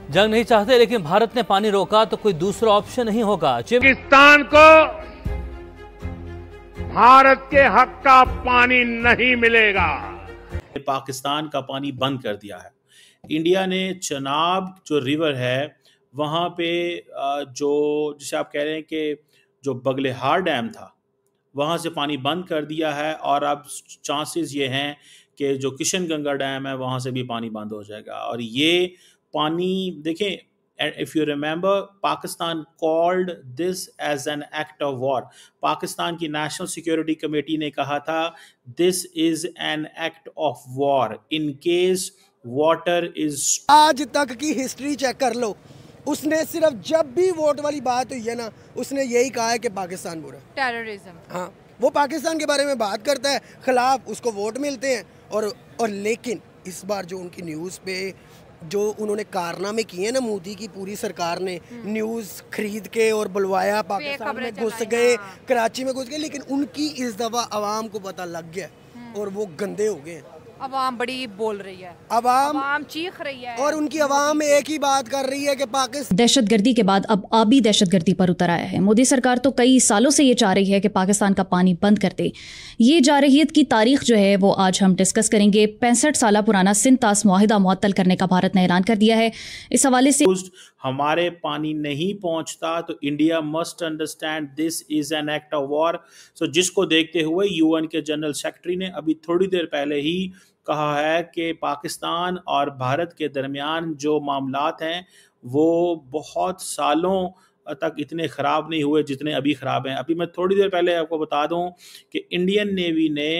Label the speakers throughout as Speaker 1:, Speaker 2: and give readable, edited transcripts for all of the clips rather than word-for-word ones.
Speaker 1: जंग नहीं चाहते, लेकिन भारत ने पानी रोका तो कोई दूसरा ऑप्शन नहीं होगा।
Speaker 2: पाकिस्तान को भारत के हक का पानी नहीं मिलेगा।
Speaker 3: पाकिस्तान का पानी बंद कर दिया है। इंडिया ने चनाब जो रिवर है वहाँ पे जो जिसे आप कह रहे हैं कि जो बगलेहार डैम था वहाँ से पानी बंद कर दिया है, और अब चांसेस ये हैं कि जो किशनगंगा डैम है वहाँ से भी पानी बंद हो जाएगा। और ये पानी देखें, if you remember, Pakistan called this as an act of war. Pakistan की नेशनल सिक्योरिटी कमेटी ने कहा था this is an act of war in case water is.
Speaker 4: आज तक की हिस्ट्री चेक कर लो, उसने सिर्फ जब भी वोट वाली बात हुई है ना, उसने यही कहा है कि पाकिस्तान बुरा,
Speaker 5: टेररिज्म।
Speaker 4: हाँ, वो पाकिस्तान के बारे में बात करता है, खिलाफ उसको वोट मिलते हैं। और लेकिन इस बार जो उनकी न्यूज़ पे जो उन्होंने कारनामे किए ना, मोदी की पूरी सरकार ने न्यूज़ खरीद के और बुलवाया, पाकिस्तान में घुस गए, कराची में घुस गए, लेकिन उनकी इस दफ़ा आवाम को पता लग गया और वो गंदे हो गए।
Speaker 5: अवाम बड़ी बोल रही है,
Speaker 4: अवाम
Speaker 5: चीख रही है,
Speaker 4: और उनकी अवाम एक ही बात कर रही है कि पाकिस्तान
Speaker 6: दहशतगर्दी के बाद अब आबी दहशतगर्दी पर उतर आया है। मोदी सरकार तो कई सालों से ये चाह रही है कि पाकिस्तान का पानी बंद कर दे। ये जारहियत की तारीख जो है वो आज हम डिस्कस करेंगे। 65 साल पुराना सिंध तास मुआहिदा मुअत्तल करने का भारत ने ऐलान कर दिया है। इस हवाले से
Speaker 3: हमारे पानी नहीं पहुंचता तो India must understand this is an act of war. So जिसको देखते हुए यूएन के जनरल सेक्रेटरी ने अभी थोड़ी देर पहले ही कहा है कि पाकिस्तान और भारत के दरमियान जो मामलात हैं वो बहुत सालों तक इतने ख़राब नहीं हुए जितने अभी ख़राब हैं। अभी मैं थोड़ी देर पहले आपको बता दूं कि इंडियन नेवी ने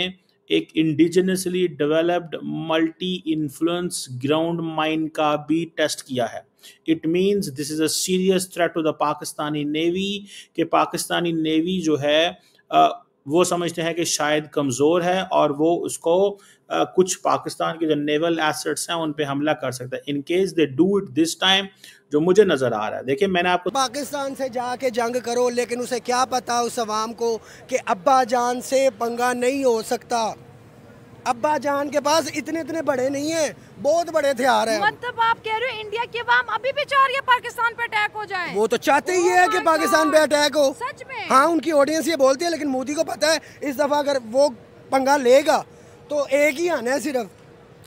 Speaker 3: एक indigenously developed multi influence ground mine का भी टेस्ट किया है। It means this is a serious threat to the Pakistani navy कि पाकिस्तानी नेवी जो है वो समझते हैं कि शायद कमज़ोर है और वो उसको कुछ पाकिस्तान के जो नेवल एसेट्स हैं उन पे हमला कर सकता है in case they do it this time, जो मुझे नज़र आ रहा है। देखिए, मैंने आपको
Speaker 4: पाकिस्तान से जाके जंग करो, लेकिन उसे क्या पता उस अवाम को कि अब्बा जान से पंगा नहीं हो सकता। अब्बा जान के पास इतने बड़े नहीं है, बहुत बड़े हथियार हैं।
Speaker 5: मतलब आप कह रहे हो इंडिया की अवाम अभी भी चाह रही है पाकिस्तान पे अटैक हो जाए?
Speaker 4: वो तो चाहते ही है कि पाकिस्तान पे अटैक हो।
Speaker 5: सच में?
Speaker 4: हाँ, उनकी ऑडियंस ये बोलती है, लेकिन मोदी को पता है इस दफ़ा अगर वो पंगा लेगा तो एक ही आना है सिर्फ,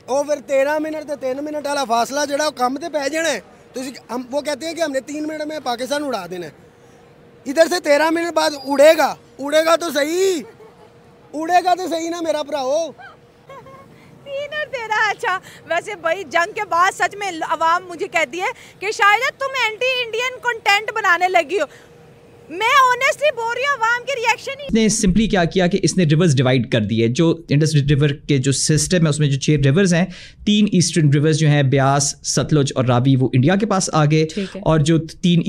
Speaker 4: और फिर 13 मिनट तो 3 मिनट वाला फासला जो कम तो पै जाना है। तो हम वो कहते हैं कि हमने 3 मिनट में पाकिस्तान उड़ा देना है, इधर से 13 मिनट बाद उड़ेगा तो सही, उड़ेगा तो सही ना मेरा भराओ।
Speaker 5: 3 और 13। अच्छा, वैसे भाई जंग के बाद सच में अवाम मुझे कहती है कि शायद तुम एंटी इंडियन कंटेंट बनाने लगी हो। मैं ऑनेस्टली बोल रही हूँ, अवाम के रिएक्शन ही।
Speaker 7: इसने सिंपली क्या किया कि इसने रिवर्स डिवाइड कर दिए। जो इंडस रिवर के जो सिस्टम है उसमें जो 6 रिवर्स हैं, 3 ईस्टर्न रिवर्स जो हैं ब्यास, सतलुज और रावी, वो इंडिया के पास आ गए, और जो 3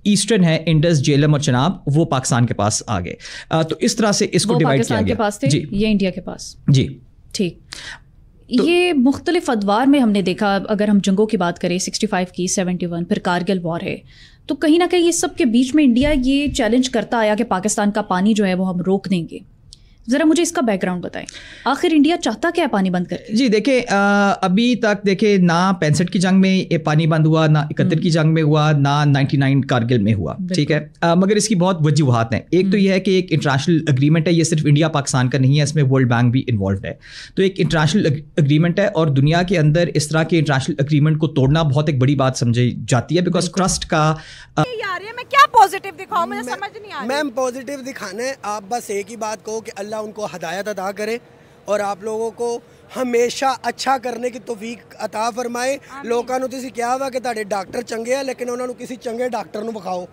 Speaker 7: ईस्टर्न है इंडस, झेलम और चनाब, वो पाकिस्तान के पास आ गए। तो इस तरह से इसको डिवाइड किया गया।
Speaker 6: पास थे जी, ये इंडिया के पास
Speaker 7: जी,
Speaker 6: ठीक। तो ये मुख्तलिफ अदवार में हमने देखा, अगर हम जंगों की बात करें 65 की, 71, फिर कारगिल वॉर है, तो कहीं ना कहीं ये सब के बीच में इंडिया ये चैलेंज करता आया कि पाकिस्तान का पानी जो है वो हम रोक देंगे। ज़रा मुझे इसका बैकग्राउंड बताएं, आखिर इंडिया चाहता क्या है पानी बंद करके? जी
Speaker 7: देखिए, अभी तक देखे ना 65 की जंग में ये पानी बंद हुआ, ना 71 की जंग में हुआ, ना 99 कारगिल में हुआ, ठीक है। मगर इसकी बहुत वजूहात हैं। एक तो यह है कि एक इंटरनेशनल एग्रीमेंट है, ये सिर्फ इंडिया पाकिस्तान का नहीं है, इसमें वर्ल्ड बैंक भी इन्वॉल्व है। तो एक इंटरनेशनल एग्रीमेंट है, और दुनिया के अंदर इस तरह के इंटरनेशनल एग्रीमेंट को तोड़ना बहुत एक बड़ी बात समझी जाती है, बिकॉज ट्रस्ट का
Speaker 5: मैं क्या पॉजिटिव दिखाऊं, मुझे समझ नहीं आ रही।
Speaker 4: मैम, पॉजिटिव दिखाने आप बस एक ही बात कहो कि अल्लाह उनको हदायत अता करे और आप लोगों को हमेशा अच्छा करने की तौफीक अता फरमाए। लोगों ਨੂੰ ਤੁਸੀਂ ਕਿਹਾ ਵਾ ਕਿ ਤੁਹਾਡੇ ਡਾਕਟਰ ਚੰਗੇ ਆ, लेकिन ਉਹਨਾਂ ਨੂੰ किसी चंगे डॉक्टर ਨੂੰ ਵਿਖਾਓ।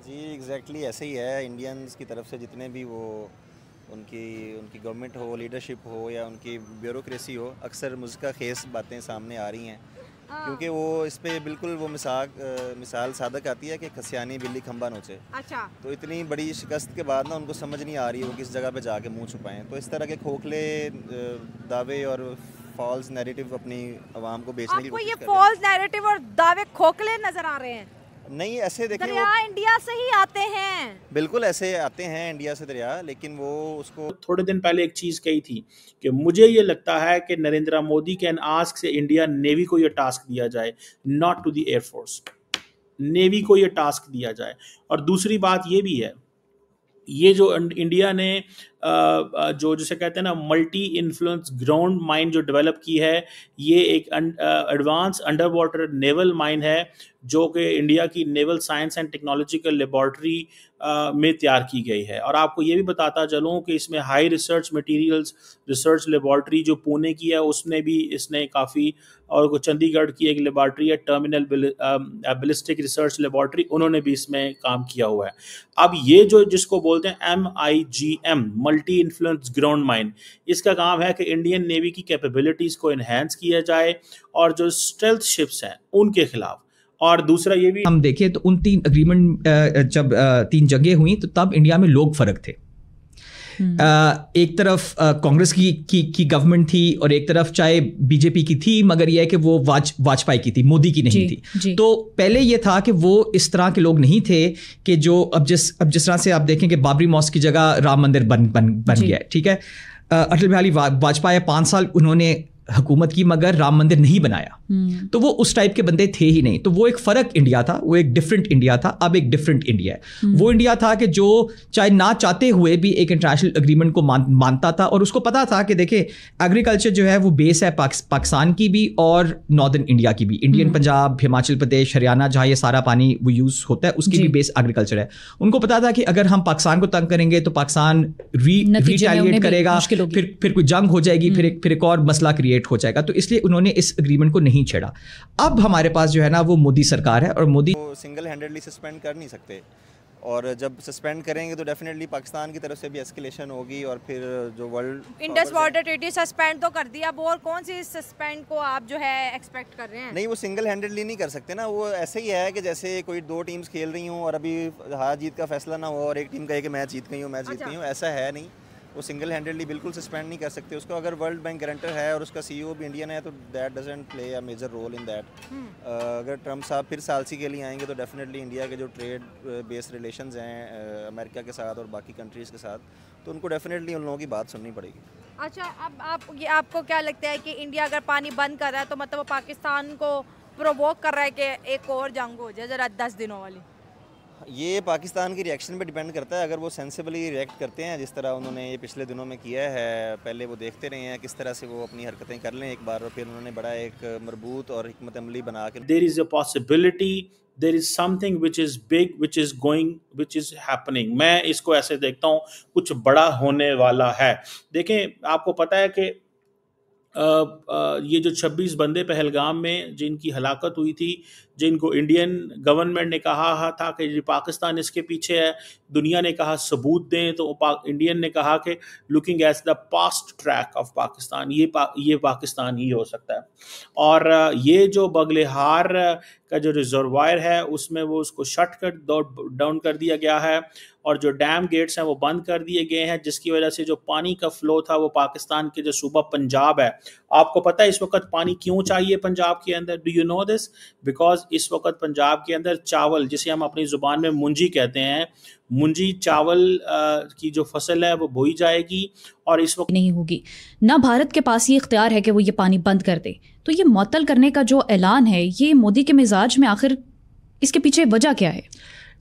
Speaker 8: जी एग्जैक्टली ऐसे ही है। इंडियंस की तरफ से जितने भी वो उनकी गवर्नमेंट हो, लीडरशिप हो या उनकी ब्यूरोक्रेसी हो, अक्सर मुझका खेस बातें सामने आ रही हैं, क्योंकि वो इस पे बिल्कुल वो मिसाल सादक आती है कि खसियानी बिल्ली खंबा नोचे।
Speaker 5: अच्छा,
Speaker 8: तो इतनी बड़ी शिकस्त के बाद ना उनको समझ नहीं आ रही है वो किस जगह पे जाके मुंह छुपाएं। तो इस तरह के खोखले दावे और फॉल्स नैरेटिव अपनी आवाम को बेचने की कोशिश कर रहे हैं।
Speaker 5: आपको ये फॉल्स नैरेटिव और दावे खोखले नजर आ रहे हैं?
Speaker 8: नहीं ऐसे देखें
Speaker 5: दरिया इंडिया से ही आते हैं,
Speaker 8: बिल्कुल ऐसे आते हैं इंडिया से दरिया, लेकिन वो उसको
Speaker 3: थोड़े दिन पहले एक चीज़ कही थी कि मुझे ये लगता है कि नरेंद्र मोदी कैन आस्क से इंडिया नेवी को ये टास्क दिया जाए, not to the air force, navy को ये टास्क दिया जाए। और दूसरी बात ये भी है, ये जो इंडिया ने जो जिसे कहते हैं ना मल्टी इन्फ्लुएंस ग्राउंड माइन जो डेवलप की है, ये एक advance under water naval mine है जो कि इंडिया की naval science and technological laboratory में तैयार की गई है। और आपको ये भी बताता चलूँ कि इसमें high research materials research laboratory जो पुणे की है उसने भी इसने काफ़ी, और चंडीगढ़ की एक लेबॉर्ट्री है टर्मिनल बैलिस्टिक रिसर्च लेबॉर्ट्री, उन्होंने भी इसमें काम किया हुआ है। अब ये जो जिसको बोलते हैं MIGM multi influence ground mine, इसका काम है कि इंडियन नेवी की कैपेबिलिटीज़ को इन्हेंस किया जाए और जो स्टेल्थ शिप्स हैं उनके खिलाफ। और दूसरा ये भी
Speaker 7: हम देखें तो उन 3 एग्रीमेंट जब 3 जंगें हुई तो तब इंडिया में लोग फर्क थे। एक तरफ कांग्रेस की गवर्नमेंट थी और एक तरफ चाहे बीजेपी की थी, मगर यह है कि वो वाजपेयी की थी, मोदी की नहीं थी। तो पहले ये था कि वो इस तरह के लोग नहीं थे कि जो अब जिस तरह से आप देखें कि बाबरी मस्जिद की जगह राम मंदिर बन गया, ठीक है। अटल बिहारी वाजपेयी 5 साल उन्होंने हुकूमत की मगर राम मंदिर नहीं बनाया, तो वो उस टाइप के बंदे थे ही नहीं। तो वो एक फ़र्क इंडिया था, वो एक डिफरेंट इंडिया था। अब एक डिफरेंट इंडिया है। वो इंडिया था कि जो चाहे ना चाहते हुए भी एक इंटरनेशनल एग्रीमेंट को मानता था और उसको पता था कि देखिए एग्रीकल्चर जो है वो बेस है पाकिस्तान की भी और नॉर्दर्न इंडिया की भी। इंडियन पंजाब, हिमाचल प्रदेश, हरियाणा जहाँ ये सारा पानी वो यूज़ होता है उसकी भी बेस एग्रीकल्चर है। उनको पता था कि अगर हम पाकिस्तान को तंग करेंगे तो पाकिस्तान रिटेलिएट करेगा, फिर कोई जंग हो जाएगी, फिर एक और मसला हो जाएगा। तो इसलिए उन्होंने इस एग्रीमेंट को नहीं छेड़ा। अब हमारे पास जो है ना वो मोदी सरकार है और मोदी
Speaker 8: सिंगल हैंडेडली सस्पेंड कर नहीं सकते, और जब सस्पेंड करेंगे तो डेफिनेटली पाकिस्तान की तरफ से भी एस्केलेशन होगी और फिर जो world
Speaker 5: Indus water treaty suspend तो कर दिया, अब और कौन सी सस्पेंड को आप जो है एक्सपेक्ट कर रहे हैं?
Speaker 8: नहीं, वो सिंगल हैंडेडली नहीं कर सकते ना। वो ऐसे ही है कि जैसे कोई 2 टीम्स खेल रही हूँ और अभी हार जीत का फैसला ना हो और एक टीम कहे कि मैं जीत गई हूँ, मैं जीत गई हूँ, ऐसा है नहीं। वो सिंगल हैंडेडली बिल्कुल सस्पेंड नहीं कर सकते उसको। अगर वर्ल्ड बैंक गारंटर है और उसका CEO भी इंडियन है तो that doesn't play a major role in that. अगर ट्रम्प साहब फिर सालसी के लिए आएंगे तो डेफिनेटली इंडिया के जो ट्रेड बेस्ड रिलेशंस हैं अमेरिका के साथ और बाकी कंट्रीज़ के साथ, तो उनको डेफिनेटली उन लोगों की बात सुननी पड़ेगी।
Speaker 5: अच्छा, अब आपको क्या लगता है कि इंडिया अगर पानी बंद कर रहा है तो मतलब वो पाकिस्तान को प्रोवोक कर रहा है कि एक और जंग हो जाए जरा 10 दिनों वाली?
Speaker 8: ये पाकिस्तान की रिएक्शन पे डिपेंड करता है। अगर वो सेंसिबली रिएक्ट करते हैं जिस तरह उन्होंने ये पिछले दिनों में किया है, पहले वो देखते रहे हैं किस तरह से वो अपनी हरकतें कर लें एक बार, और फिर उन्होंने बड़ा एक मरबूत और हिकमत अमली बना के
Speaker 3: there is a possibility, there is something which is big which is going which is happening. मैं इसको ऐसे देखता हूँ कुछ बड़ा होने वाला है। देखें, आपको पता है कि ये जो 26 बंदे पहलगाम में जिनकी हलाकत हुई थी, जिनको इंडियन गवर्नमेंट ने कहा था कि पाकिस्तान इसके पीछे है, दुनिया ने कहा सबूत दें, तो इंडियन ने कहा कि looking at the past track of Pakistan, ये पाकिस्तान ही हो सकता है। और ये जो बगलेहार का जो रिजर्वायर है उसमें वो उसको शट कर डाउन कर दिया गया है और जो डैम गेट्स हैं वो बंद कर दिए गए हैं, जिसकी वजह से जो पानी का फ्लो था वो पाकिस्तान के जो सूबा पंजाब है, आपको पता है इस वक्त पानी क्यों चाहिए पंजाब के अंदर? Do you know this? Because इस वक्त पंजाब के अंदर चावल, जिसे हम अपनी ज़ुबान में मुंजी कहते हैं, मुंजी चावल की जो फसल है वो बोई जाएगी और इस वक्त
Speaker 6: नहीं होगी। ना भारत के पास ये इख्तियार है कि वो ये पानी बंद कर दे। तो ये मुअत्तल करने का जो ऐलान है, ये मोदी के मिजाज में आखिर इसके पीछे वजह क्या है?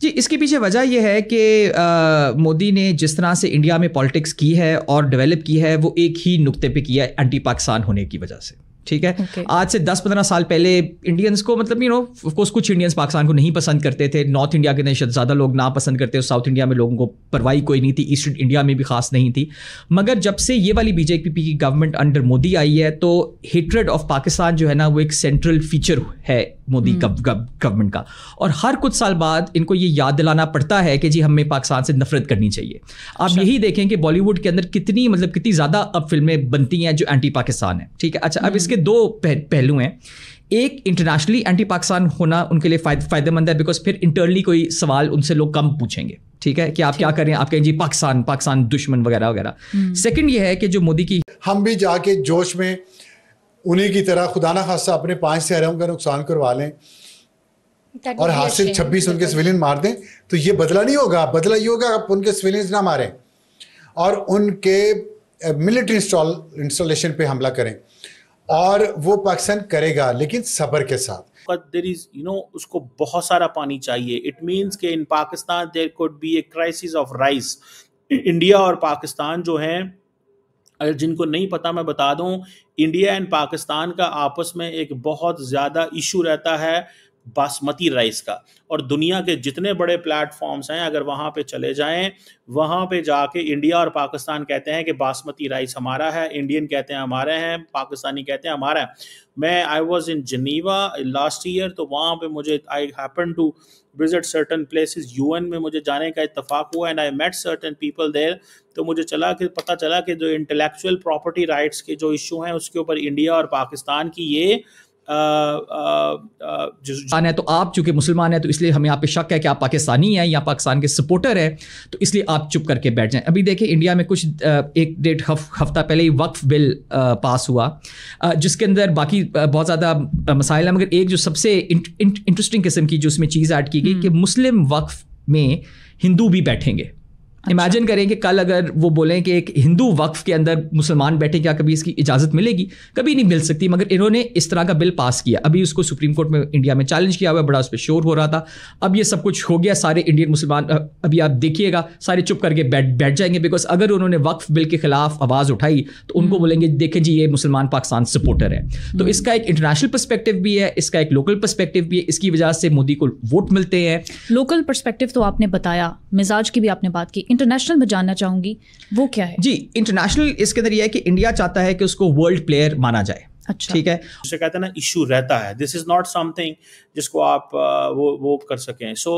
Speaker 7: जी, इसके पीछे वजह यह है कि मोदी ने जिस तरह से इंडिया में पॉलिटिक्स की है और डेवलप की है वो एक ही नुक्ते पे किया है, एंटी पाकिस्तान होने की वजह से। ठीक है, आज से 10-15 साल पहले इंडियंस को, मतलब ऑफ कोर्स कुछ इंडियंस पाकिस्तान को नहीं पसंद करते थे, नॉर्थ इंडिया के अंदर ज़्यादा लोग ना पसंद करते, साउथ इंडिया में लोगों को परवाही कोई नहीं थी, ईस्टर्न इंडिया में भी खास नहीं थी। मगर जब से ये वाली बीजेपी की गवर्नमेंट अंडर मोदी आई है तो हेट्रेड ऑफ पाकिस्तान जो है ना वो एक सेंट्रल फीचर है मोदी गवर्नमेंट का, और हर कुछ साल बाद इनको ये याद दिलाना पड़ता है कि जी हमें पाकिस्तान से नफरत करनी चाहिए। आप यही देखें कि बॉलीवुड के अंदर कितनी ज़्यादा अब फिल्में बनती हैं जो एंटी पाकिस्तान है। ठीक है, अच्छा, अब इसके 2 पहलू हैं। एक, इंटरनेशनली एंटी पाकिस्तान होना उनके लिए फ़ायदेमंद है, बिकॉज फिर इंटरनली कोई सवाल उनसे लोग कम पूछेंगे। ठीक है, कि आप क्या करें, आप कहें जी पाकिस्तान दुश्मन वगैरह वगैरह। सेकंड ये है कि जो मोदी की,
Speaker 9: हम भी जाके जोश में उन्हीं की तरह खुदा ना खास्ता अपने 5 शहरों का नुकसान करवा लें, और हाथ से 26 उनके सिविलियन मार दें, तो ये बदला नहीं होगा। बदला ये होगा आप उनके सिविलियंस ना मारें और उनके मिलिट्री इंस्टॉलेशन पे हमला करें, और वो पाकिस्तान करेगा लेकिन सब्र के साथ।
Speaker 3: देयर इज उसको बहुत सारा पानी चाहिए। इट मींस कि in Pakistan there could be a crisis of rice. India और पाकिस्तान जो हैं, अगर जिनको नहीं पता मैं बता दूं, इंडिया एंड पाकिस्तान का आपस में एक बहुत ज़्यादा इशू रहता है बासमती राइस का। और दुनिया के जितने बड़े प्लेटफॉर्म्स हैं, अगर वहाँ पे चले जाएं, वहाँ पे जाके इंडिया और पाकिस्तान कहते हैं कि बासमती राइस हमारा है, इंडियन कहते हैं हमारे हैं, पाकिस्तानी कहते हैं हमारा है। मैं I was in Geneva last year, तो वहाँ पे मुझे I happen to visit certain places. UN में मुझे जाने का इत्तेफाक हुआ and I met certain people there. तो मुझे पता चला कि जो इंटेलेक्चुअल प्रॉपर्टी राइट्स के जो इशू हैं, उसके ऊपर इंडिया और पाकिस्तान की ये
Speaker 7: है। तो आप चूंकि मुसलमान हैं तो इसलिए हमें आप पे शक है कि आप पाकिस्तानी हैं या पाकिस्तान के सपोर्टर हैं, तो इसलिए आप चुप करके बैठ जाएं। अभी देखिए इंडिया में कुछ एक डेढ़ हफ्ता पहले ही वक्फ बिल पास हुआ, जिसके अंदर बाकी बहुत ज़्यादा मसाइल हैं, मगर एक जो सबसे इंटरेस्टिंग किस्म की जो उसमें चीज़ ऐड की गई कि मुस्लिम वक्फ में हिंदू भी बैठेंगे। इमेजिन करें कि कल अगर वो बोलें कि एक हिंदू वक्फ के अंदर मुसलमान बैठे, क्या कभी इसकी इजाज़त मिलेगी? कभी नहीं मिल सकती। मगर इन्होंने इस तरह का बिल पास किया। अभी उसको सुप्रीम कोर्ट में इंडिया में चैलेंज किया हुआ है, बड़ा उस पर शोर हो रहा था। अब ये सब कुछ हो गया, सारे इंडियन मुसलमान अभी आप देखिएगा सारे चुप करके बैठ जाएंगे, बिकॉज अगर उन्होंने वक्फ बिल के खिलाफ आवाज़ उठाई तो उनको बोलेंगे देखें जी ये मुसलमान पाकिस्तान सपोर्टर है। तो इसका एक इंटरनेशनल पर्सपेक्टिव भी है, इसका एक लोकल पर्सपेक्टिव भी है। इसकी वजह से मोदी को वोट मिलते हैं।
Speaker 6: लोकल पर्सपेक्टिव तो आपने बताया, मिजाज की भी आपने बात की, इंटरनेशनल में जानना चाहूंगी वो क्या है? जी, इंटरनेशनल
Speaker 7: इसके अंदर यह है कि इंडिया चाहता है कि उसको वर्ल्ड प्लेयर माना जाए।
Speaker 6: अच्छा,
Speaker 7: ठीक है।
Speaker 3: जिसे कहते हैं ना इशू रहता है, दिस इज नॉट समथिंग जिसको आप वो कर सकें। सो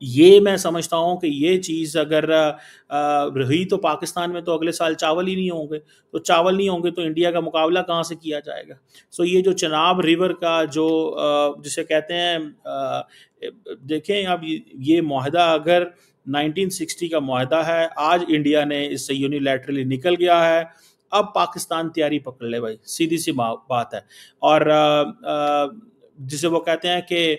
Speaker 3: ये मैं समझता हूँ कि ये चीज़ अगर रही तो पाकिस्तान में तो अगले साल चावल ही नहीं होंगे, तो चावल नहीं होंगे तो इंडिया का मुकाबला कहाँ से किया जाएगा? सो ये जो चनाब रिवर का जो जिसे कहते हैं, देखें अब ये मुआहदा अगर 1960 का मुआहदा है, आज इंडिया ने इससे यूनिलैटरली निकल गया है। अब पाकिस्तान तैयारी पकड़ ले भाई, सीधी सी बात है। और जिसे वो कहते हैं कि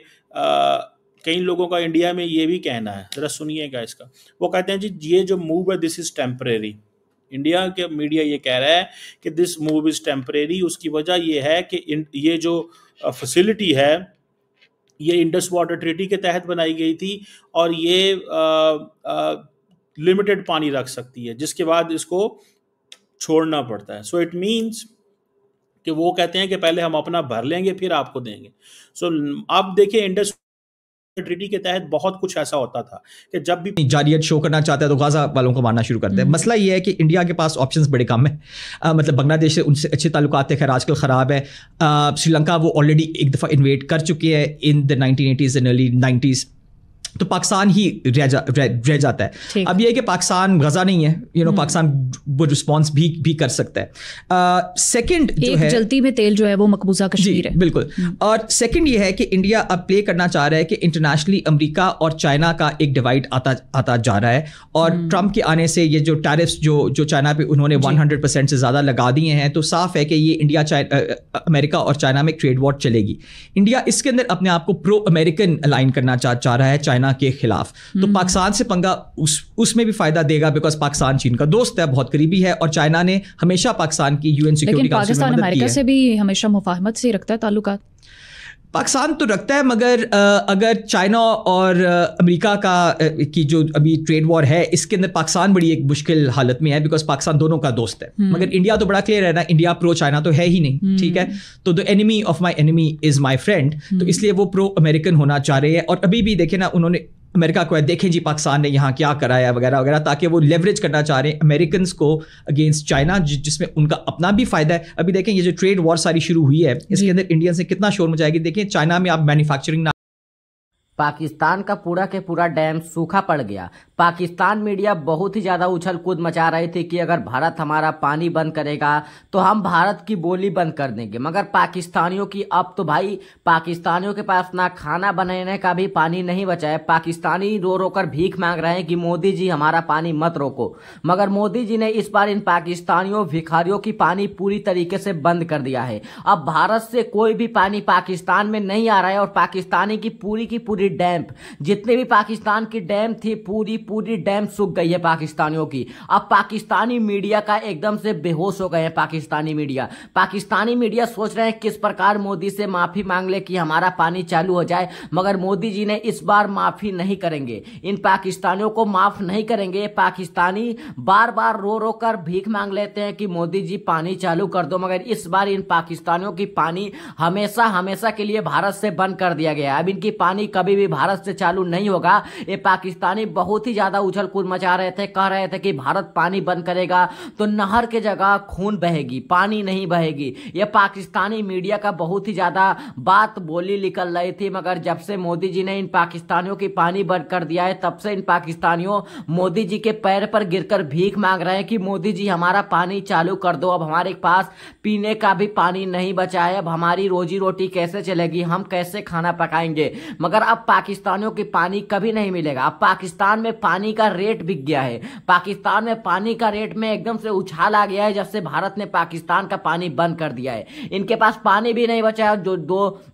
Speaker 3: कई लोगों का इंडिया में ये भी कहना है, ज़रा सुनिएगा इसका। वो कहते हैं जी ये जो मूव है दिस इज़ टेम्परेरी। इंडिया के मीडिया ये कह रहा है कि दिस मूव इज़ टेम्परेरी। उसकी वजह ये है कि ये जो फैसिलिटी है ये इंडस वाटर ट्रीटी के तहत बनाई गई थी और ये लिमिटेड पानी रख सकती है, जिसके बाद इसको छोड़ना पड़ता है। सो इट मीन्स कि वो कहते हैं कि पहले हम अपना भर लेंगे फिर आपको देंगे। सो अब देखिए इंडस ट्रीटी के तहत बहुत कुछ ऐसा होता था कि जब भी
Speaker 7: जारियत शो करना चाहता है तो गाजा वालों को मारना शुरू करते हैं। मसला ये है कि इंडिया के पास ऑप्शंस बड़े कम है। मतलब बांग्लादेश से उनसे अच्छे ताल्लुकात थे, खैर आजकल ख़राब है। श्रीलंका वो ऑलरेडी एक दफ़ा इन्वेट कर चुके हैं in the 1980s and early 90s। तो पाकिस्तान ही रह जाता है। अब ये है कि पाकिस्तान गजा नहीं है, पाकिस्तान वो रिस्पॉन्स भी कर सकता है। सेकंड जो है
Speaker 6: जलती में तेल जो है वो मकबूजा कश्मीर है,
Speaker 7: बिल्कुल। और सेकंड ये है कि इंडिया अब प्ले करना चाह रहा है कि इंटरनेशनली अमेरिका और चाइना का एक डिवाइड आता जा रहा है। और ट्रंप के आने से ये जो टैरिफ्स जो चाइना पे उन्होंने 100% से ज़्यादा लगा दिए हैं, तो साफ है कि ये इंडिया अमेरिका और चाइना में ट्रेड वॉर चलेगी। इंडिया इसके अंदर अपने आप को प्रो अमेरिकन अलाइन करना चाह रहा है चाइना के खिलाफ। तो पाकिस्तान से पंगा उसमें भी फायदा देगा, बिकॉज पाकिस्तान चीन का दोस्त है, बहुत करीबी है, और चाइना ने हमेशा पाकिस्तान की यूएन सिक्योरिटी काउंसिल में मदद की है।
Speaker 6: पाकिस्तान अमेरिका से भी हमेशा मुफाहमत से रखता है ताल्लुकात।
Speaker 7: पाकिस्तान तो रखता है, मगर अगर चाइना और अमेरिका की जो अभी ट्रेड वॉर है, इसके अंदर पाकिस्तान बड़ी एक मुश्किल हालत में है, बिकॉज पाकिस्तान दोनों का दोस्त है। मगर इंडिया तो बड़ा क्लियर है ना, इंडिया प्रो चाइना तो है ही नहीं, ठीक है। तो the enemy of my enemy is my friend, तो इसलिए वो प्रो अमेरिकन होना चाह रहे हैं। और अभी भी देखे ना, उन्होंने अमेरिका को देखें जी पाकिस्तान ने यहाँ क्या कराया वगैरह वगैरह, ताकि वो लेवरेज करना चाह रहे हैं अमेरिकन को अगेंस्ट चाइना, जिसमें उनका अपना भी फायदा है। अभी देखें ये जो ट्रेड वॉर सारी शुरू हुई है, इसके अंदर इंडिया से कितना शोर मचाएगी। देखें चाइना में आप मैन्युफैक्चरिंग
Speaker 10: पाकिस्तान का पूरा के पूरा डैम सूखा पड़ गया। पाकिस्तान मीडिया बहुत ही ज़्यादा उछल कूद मचा रही थी कि अगर भारत हमारा पानी बंद करेगा तो हम भारत की बोली बंद कर देंगे, मगर पाकिस्तानियों की अब तो भाई पाकिस्तानियों के पास ना खाना बनाने का भी पानी नहीं बचा है। पाकिस्तानी रो रो कर भीख मांग रहे हैं कि मोदी जी हमारा पानी मत रोको, मगर मोदी जी ने इस बार इन पाकिस्तानियों भिखारियों की पानी पूरी तरीके से बंद कर दिया है। अब भारत से कोई भी पानी पाकिस्तान में नहीं आ रहा है और पाकिस्तानी की पूरी डैम, जितने भी पाकिस्तान की डैम थी पूरी डैम सूख गई है पाकिस्तानियों की। अब पाकिस्तानी मीडिया का एकदम से बेहोश हो गए हैं पाकिस्तानी मीडिया सोच रहे हैं किस प्रकार मोदी से माफी मांग ले कि हमारा पानी चालू हो जाए, मगर मोदी जी ने इस बार माफी नहीं करेंगे, इन पाकिस्तानियों को माफ नहीं करेंगे। पाकिस्तानी बार बार रो रो कर भीख मांग लेते हैं कि मोदी जी पानी चालू कर दो, मगर इस बार इन पाकिस्तानियों की पानी हमेशा के लिए भारत से बंद कर दिया गया है। अब इनकी पानी कभी भी भारत से चालू नहीं होगा। ये पाकिस्तानी बहुत ही ज्यादा उछल कूद मचा रहे थे, कह रहे थे कि भारत पानी बंद करेगा तो नहर के जगह खून बहेगी, पानी नहीं बहेगी। ये पाकिस्तानी मीडिया का बहुत ही ज्यादा बात बोली निकल रही थी, मगर जब से मोदी जी ने इन पाकिस्तानियों की पानी बंद कर दिया है तब से इन पाकिस्तानियों मोदी जी के पैर पर गिरकर भीख मांग रहे हैं कि मोदी जी हमारा पानी चालू कर दो। अब हमारे पास पीने का भी पानी नहीं बचा है, अब हमारी रोजी रोटी कैसे चलेगी, हम कैसे खाना पकाएंगे। मगर अब पाकिस्तानियों की पानी कभी नहीं मिलेगा। अब पाकिस्तान में पानी का रेट बिक गया है, पाकिस्तान में पानी का रेट में एकदम से उछाल आ गया है जब से भारत ने पाकिस्तान का पानी बंद कर दिया है। इनके पास पानी भी नहीं बचा है, जो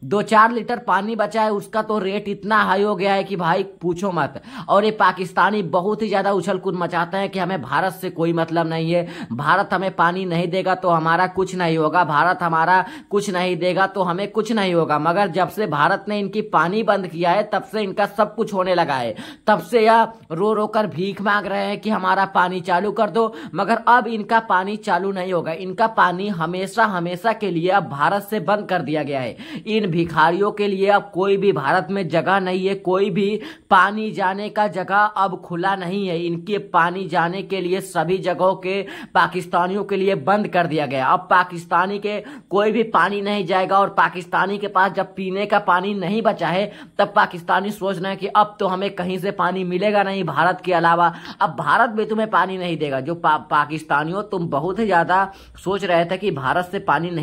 Speaker 10: 2-4 लीटर पानी बचा है उसका तो रेट इतना हाई हो गया है कि भाई पूछो मत। और ये पाकिस्तानी बहुत ही ज्यादा उछल कूद मचाते हैं कि हमें भारत से कोई मतलब नहीं है, भारत हमें पानी नहीं देगा तो हमारा कुछ नहीं होगा, भारत हमारा कुछ नहीं देगा तो हमें कुछ नहीं होगा। मगर जब से भारत ने इनकी पानी बंद किया है तब से इनका सब कुछ होने लगा है, तब से यह रो रो कर भीख मांग रहे हैं कि हमारा पानी चालू कर दो, मगर अब इनका पानी चालू नहीं होगा। इनका पानी हमेशा के लिए अब भारत से बंद कर दिया गया है। इन भिखारियों के लिए अब कोई भी भारत में जगह नहीं है, कोई भी पानी जाने का जगह अब खुला नहीं है। इनके पानी जाने के लिए सभी जगहों के पाकिस्तानियों के लिए बंद कर दिया गया। अब पाकिस्तानी के कोई भी पानी नहीं जाएगा और पाकिस्तानी के पास जब पीने का पानी नहीं बचा है तब पाकिस्तानी सोच रहे हैं कि अब तो हमें कहीं से पानी मिलेगा नहीं भारत के अलावा, अब भारत भी तुम्हें पानी नहीं देगा। जो पाकिस्तानियों तुम बहुत ही ज्यादा सोच रहे थे कि भारत से पानी नहीं